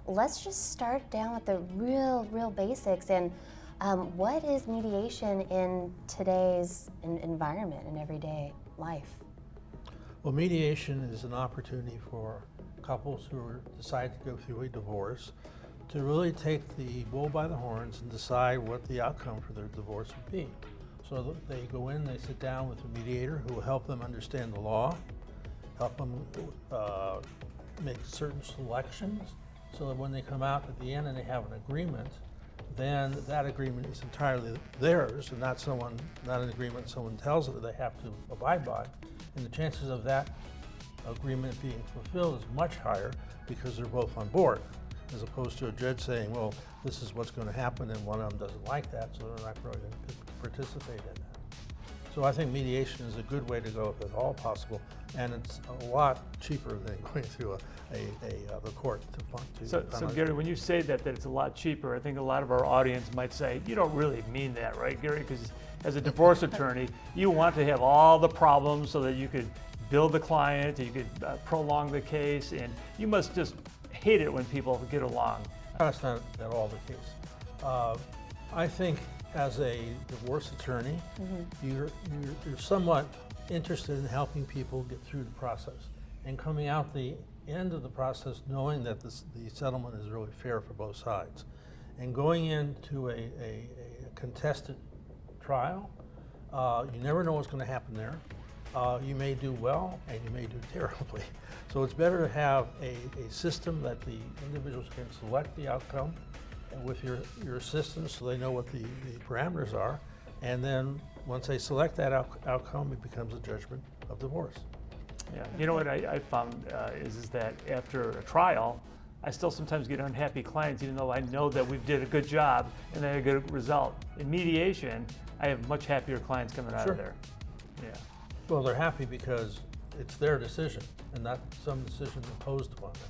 let's just start down with the real basics. And what is mediation in today's environment and everyday life? Well, mediation is an opportunity for couples who decide to go through a divorce to really take the bull by the horns and decide what the outcome for their divorce would be. So they go in, they sit down with a mediator who will help them understand the law, help them make certain selections, so that when they come out at the end and they have an agreement, then that agreement is entirely theirs and not an agreement someone tells them that they have to abide by. And the chances of that agreement being fulfilled is much higher because they're both on board, as opposed to a judge saying, well, this is what's going to happen, and one of them doesn't like that, so they're not really going to participate in that. So I think mediation is a good way to go if at all possible, and it's a lot cheaper than going through the court to So Gary, when you say that it's a lot cheaper, I think a lot of our audience might say, you don't really mean that, right, Gary? Because as a divorce attorney, you want to have all the problems so that you could bill the client, you could prolong the case, and you must just hate it when people get along. That's not at all the case. I think as a divorce attorney, you're somewhat interested in helping people get through the process and coming out the end of the process knowing that the settlement is really fair for both sides. And going into a contested trial, you never know what's going to happen there. You may do well and you may do terribly. So it's better to have a system that the individuals can select the outcome with your assistance so they know what the parameters are. And then once they select that outcome, it becomes a judgment of divorce. Yeah, you know what I found is that after a trial, I still sometimes get unhappy clients even though I know that we did a good job and they had a good result. In mediation, I have much happier clients coming out of there. Yeah. Well, they're happy because it's their decision and not some decision imposed upon them.